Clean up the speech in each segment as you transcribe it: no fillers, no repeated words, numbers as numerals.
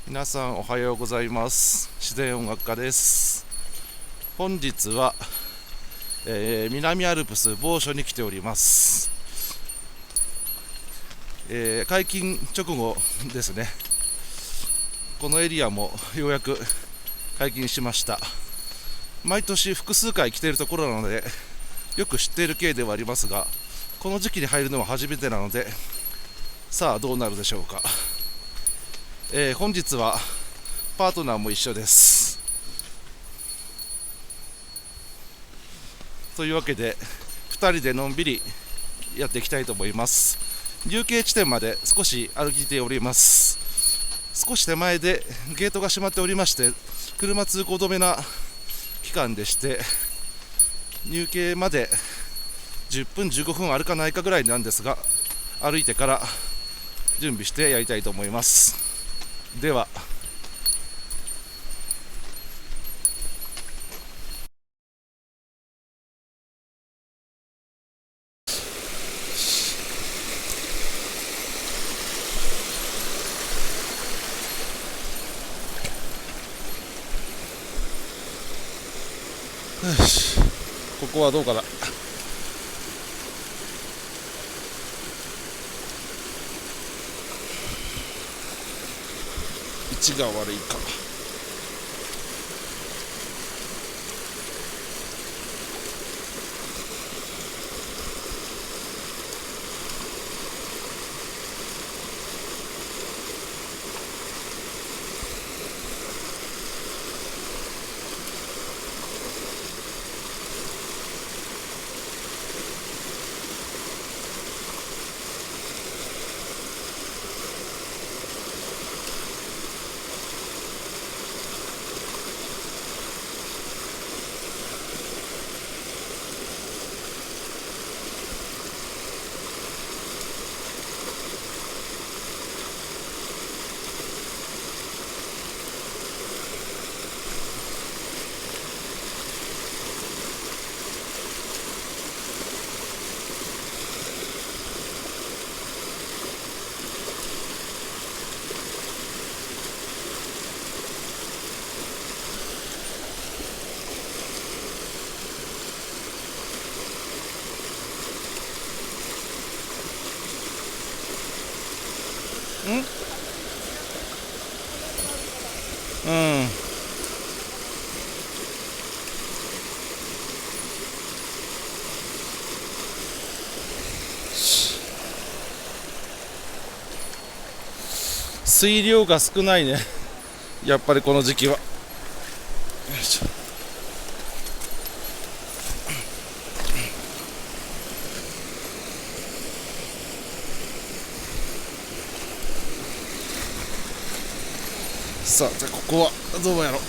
皆さんおはようございます。自然音楽家です。本日は、南アルプス某所に来ております。解禁直後ですね。このエリアもようやく解禁しました。毎年複数回来ているところなのでよく知っている系ではありますが、この時期に入るのは初めてなので、さあどうなるでしょうか。本日はパートナーも一緒です。というわけで2人でのんびりやっていきたいと思います。流景地点まで少し歩いております。少し手前でゲートが閉まっておりまして、車通行止めな期間でして、入景まで10分15分あるかないかぐらいなんですが、歩いてから準備してやりたいと思います。ではよし、ここはどうかな。位置が悪いか。うん、水量が少ないね、やっぱりこの時期は。よいしょ。さあ、じゃあここはどうやろう。こ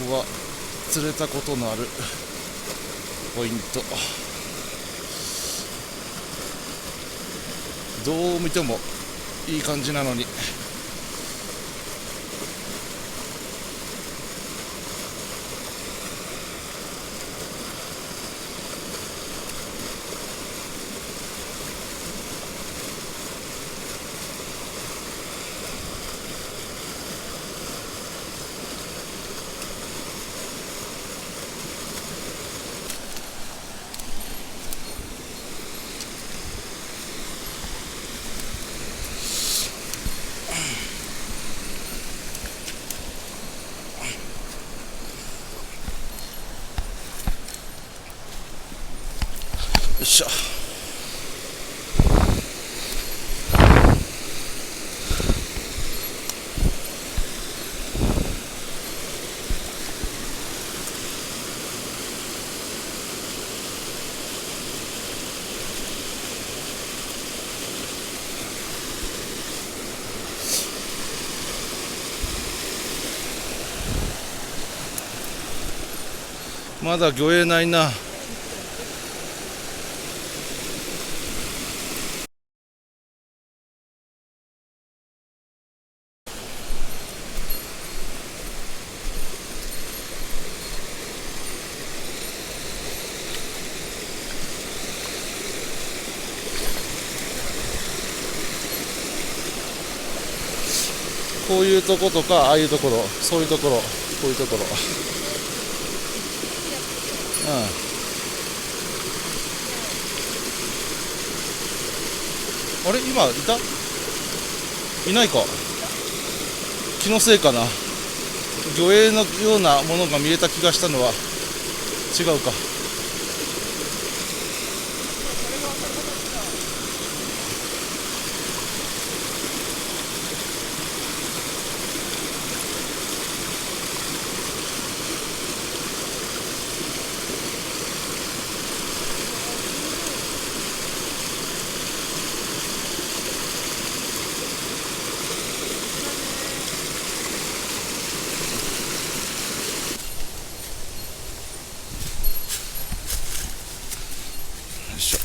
こは釣れたことのあるポイント。どう見てもいい感じなのに。よいしょ。まだ魚影ないな。こういうとことか、ああいうところ、そういうところ、こういうところ。あれ今いた？いないか。気のせいかな。魚影のようなものが見えた気がしたのは違うか。よいしょ。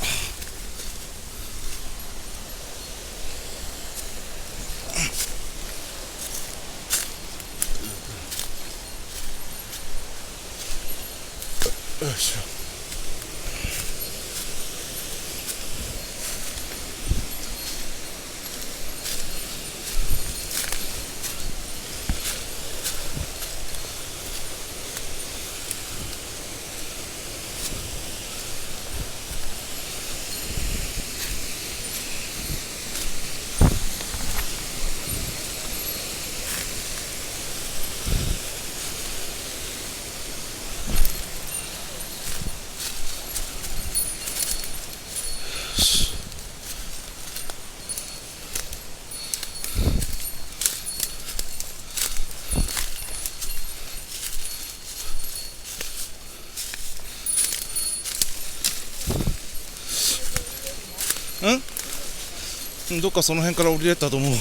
よいしょ。どっかその辺から降りれたと思う。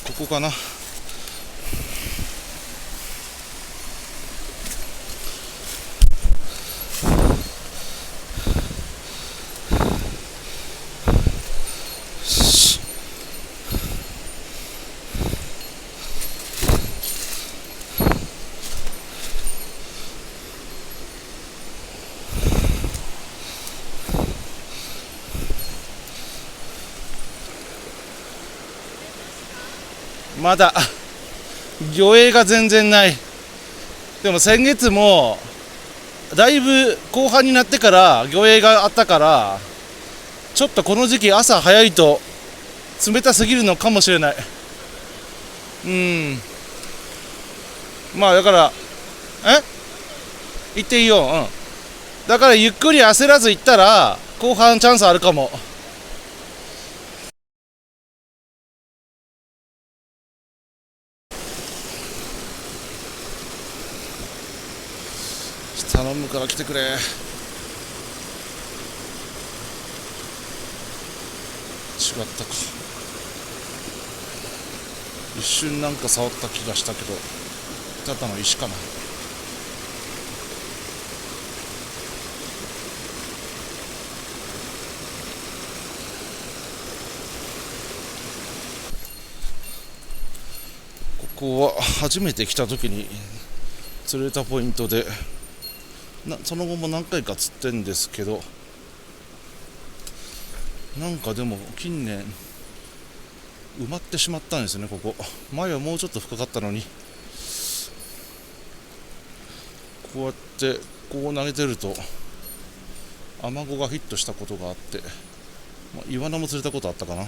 ここかな。まだ魚影が全然ない。でも先月もだいぶ後半になってから魚影があったから、ちょっとこの時期朝早いと冷たすぎるのかもしれない。まあだから行っていいよ。だからゆっくり焦らず行ったら後半チャンスあるかも。頼むから来てくれ。違ったか。一瞬なんか触った気がしたけど、ただの石かな。ここは初めて来た時に釣れたポイントで、その後も何回か釣ってんですけど、なんかでも近年埋まってしまったんですね。ここ前はもうちょっと深かったのに、こうやってこう投げてるとアマゴがヒットしたことがあって、イワナも釣れたことあったかな。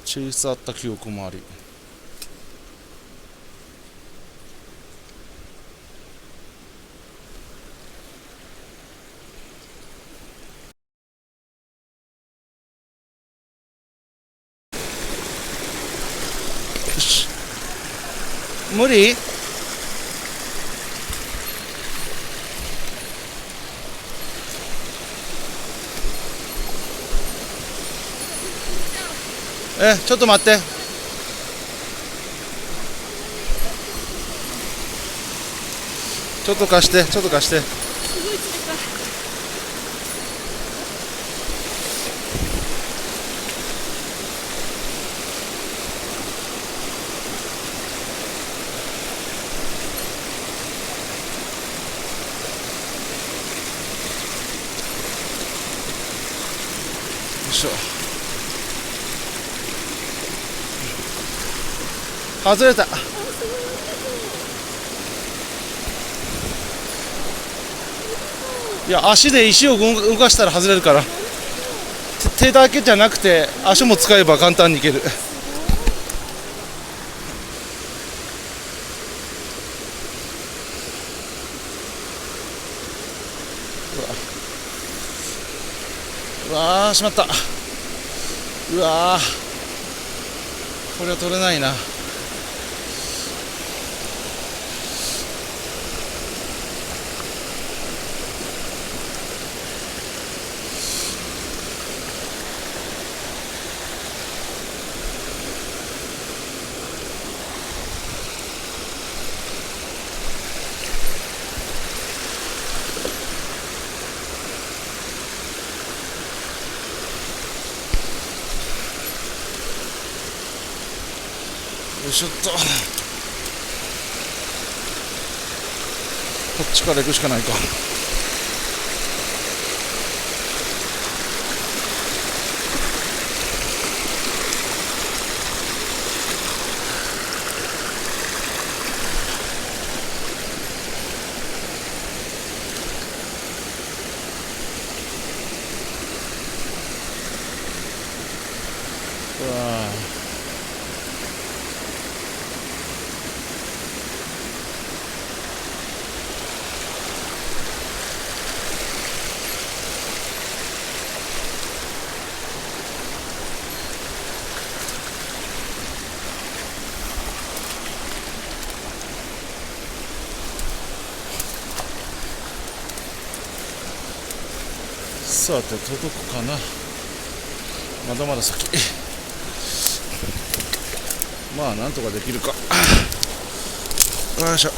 チェイスあった記憶もあり、よし、無理。ちょっと待って。ちょっと貸して、ちょっと貸して。すごい冷たい。しょ。外れた。いや、足で石を動かしたら外れるから、手だけじゃなくて足も使えば簡単にいける。うわー、しまった。うわー、これは取れないな。よいしょっと。こっちから行くしかないか。うわー、さて届くかな。まだまだ先。まあなんとかできるか。よいしょ。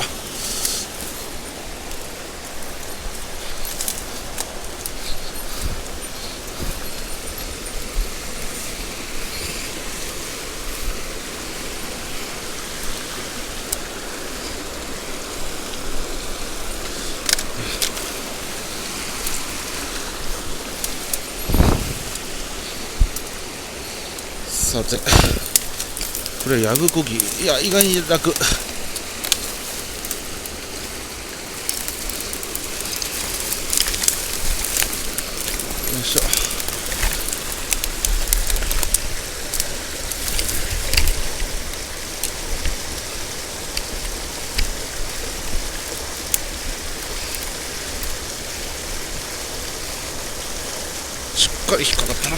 さて、これヤグコギ、いや意外に楽。よいしょ。しっかり引っかかったな。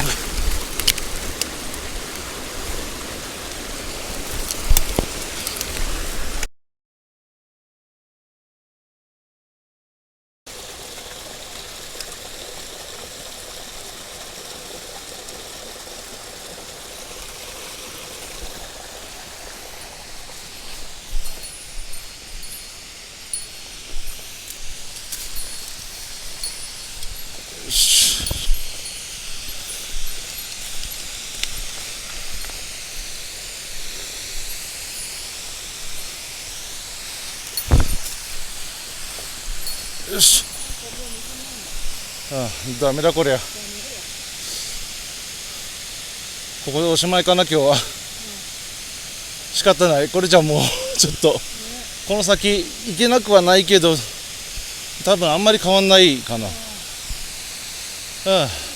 よし。よし。ああ、ダメだこりゃ。ここでおしまいかな今日は。仕方ない。これじゃもうちょっとこの先行けなくはないけど、多分あんまり変わんないかな。ああ。